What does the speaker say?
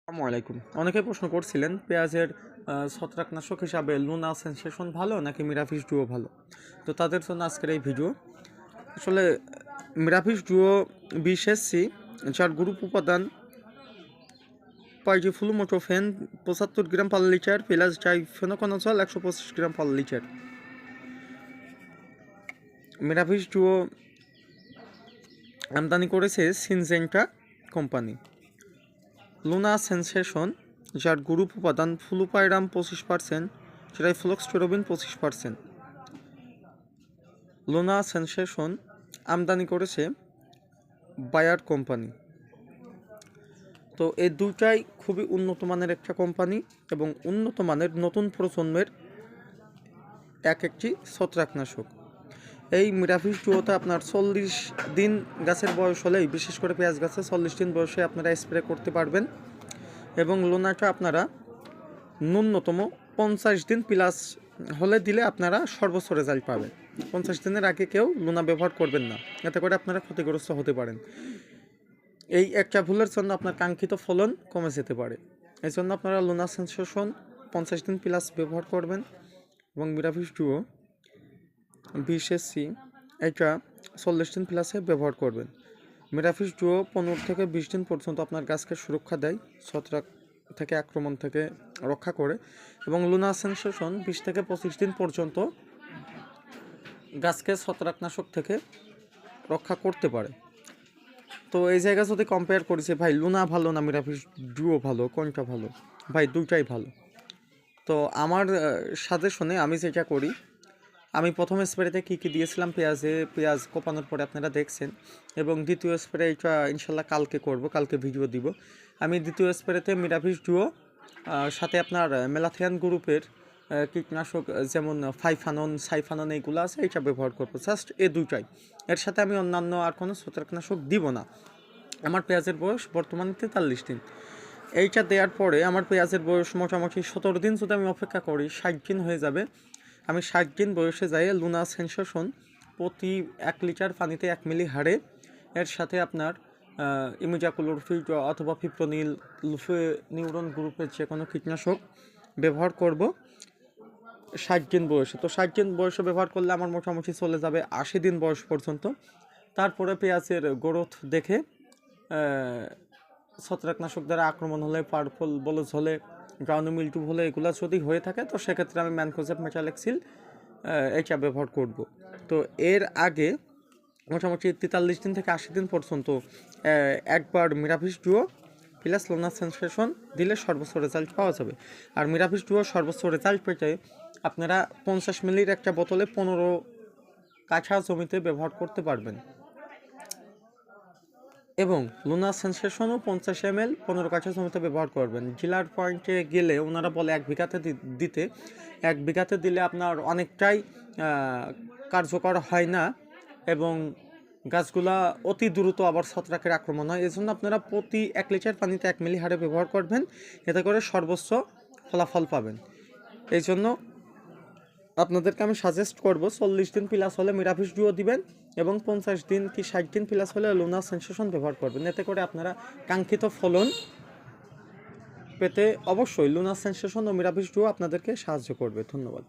আসসালামু আলাইকুম। অনেকে প্রশ্ন করছিলেন পেঁয়াজের ছত্রাকনাশক হিসাবে লুনা সেনসেশন ভালো নাকি মিরাফিস ডুও ভালো। তো তাদের জন্য আজকের এই ভিডিও। আসলে মিরাফিস ডুও 20 SC, যার গ্রুপ উপাদান পাইজিফ্লুমোটোফেন 75 গ্রাম পার লিটার, পেঁয়াজ ডাইফেনোকোনাজল 125 গ্রাম পার লিটার। মিরাফিস ডুও আমদানি করেছে সিনজেন্টা কোম্পানি। লুনা সেনসেশন, যার গ্রুপ উপাদান ফ্লুপাইরাম 25%, ট্রাইফ্লক্সটোরোবিন 25%। লুনা সেনসেশন আমদানি করেছে বায়ার কোম্পানি। তো এই দুটাই খুবই উন্নত মানের একটা কোম্পানি এবং উন্নত মানের নতুন প্রজন্মের একটি ছত্রাকনাশক। এই মিরাফিস ডুওতে আপনার 40 দিন গাছের বয়স হলেই, বিশেষ করে পেঁয়াজ গাছে 40 দিন বয়সে আপনারা স্প্রে করতে পারবেন। এবং লুনাটা আপনারা ন্যূনতম 50 দিন প্লাস হলে দিলে আপনারা সর্বোচ্চ রেজাল্ট পাবেন। 50 দিনের আগে কেউ লুনা ব্যবহার করবেন না, এতে করে আপনারা ক্ষতিগ্রস্ত হতে পারেন। এই একটা ভুলের জন্য আপনার কাঙ্ক্ষিত ফলন কমে যেতে পারে। এই জন্য আপনারা লুনা সেনসেশন 50 দিন প্লাস ব্যবহার করবেন এবং মিরাফিস ডুও 20 SC এটা 40 দিন প্লাসে ব্যবহার করবেন। মিরাফিস ডুও 15 থেকে 20 দিন পর্যন্ত আপনার গাছকে সুরক্ষা দেয়, ছত্রাক থেকে আক্রমণ থেকে রক্ষা করে। এবং লুনা সেনসেশন 20 থেকে 25 দিন পর্যন্ত গাছকে ছত্রাকনাশক থেকে রক্ষা করতে পারে। তো এই জায়গা যদি কম্পেয়ার করেছে ভাই লুনা ভালো না মিরাফিস ডুও ভালো, কোনটা ভালো? ভাই দুইটাই ভালো। তো আমার সাজেশনে আমি যেটা করি, আমি প্রথম স্প্রেতে কী দিয়েছিলাম পেঁয়াজ কোপানোর পরে আপনারা দেখছেন, এবং দ্বিতীয় স্প্রে এটা ইনশাল্লাহ কালকে করব, কালকে ভিডিও দিব। আমি দ্বিতীয় স্প্রেতে মিরাফিস ডুও সাথে আপনার মেলাথিয়ান গ্রুপের কীটনাশক যেমন সাইফানন এইগুলো আছে, এটা ব্যবহার করবো। জাস্ট এই দুইটাই, এর সাথে আমি অন্যান্য আর কোনো ছত্রাকনাশক দিব না। আমার পেঁয়াজের বয়স বর্তমানে 43 দিন। এইটা দেওয়ার পরে আমার পেঁয়াজের বয়স মোটামুটি 17 দিন যদি আমি অপেক্ষা করি, 60 দিন হয়ে যাবে। আমি 60 দিন বয়সে যাই লুনা সেনসেশন প্রতি 1 লিটার পানিতে 1 মিলি হারে, এর সাথে আপনার ইমিডাক্লোপিড অথবা ফিপ্রোনিল, লুফেনিউরন গ্রুপের যে কোনো কীটনাশক ব্যবহার করব 60 দিন বয়সে। তো 60 দিন বয়সে ব্যবহার করলে আমার মোটামুটি চলে যাবে 80 দিন বয়স পর্যন্ত। তারপরে পেঁয়াজের গ্রোথ দেখে ছত্রাকনাশক দ্বারা আক্রমণ হলে, পার্পল বলজ হলে, গ্রাউন্ড মিল্টু হলে, এগুলো যদি হয়ে থাকে তো সেক্ষেত্রে আমি ম্যানকোজেব মেটালেক্সিল এটা ব্যবহার করব। তো এর আগে মোটামুটি 43 দিন থেকে 80 দিন পর্যন্ত একবার মিরাফিস ডুও প্লাস লুনা সেনসেশন দিলে সর্বোচ্চ রেজাল্ট পাওয়া যাবে। আর মিরাফিস ডুও সর্বোচ্চ রেজাল্ট পেতে আপনারা 50 মিলির একটা বোতলে 15 কাঠা জমিতে ব্যবহার করতে পারবেন। এবং লুনা সেনসেশনও 50 ml 15 কাঠা জমিতে ব্যবহার করবেন। ডিলার পয়েন্টে গেলে ওনারা বলে 1 বিঘাতে দিতে, 1 বিঘাতে দিলে আপনার অনেকটাই কার্যকর হয় না এবং গাছগুলা অতি দ্রুত আবার ছত্রাকের আক্রমণ হয়। এজন্য আপনারা প্রতি 1 লিটার পানিতে 1 মিলি হারে ব্যবহার করবেন, এতে করে সর্বোচ্চ ফলাফল পাবেন। এই জন্য আপনাদেরকে আমি সাজেস্ট করব 40 দিন প্লাস হলে মিরাফিস ডুও দিবেন এবং 50 দিন কি 60 দিন প্লাস হলে লুনা সেনসেশন ব্যবহার করবেন। এতে করে আপনারা কাঙ্ক্ষিত ফলন পেতে অবশ্যই লুনা সেনসেশন ও মিরাফিস ডুও আপনাদেরকে সাহায্য করবে। ধন্যবাদ।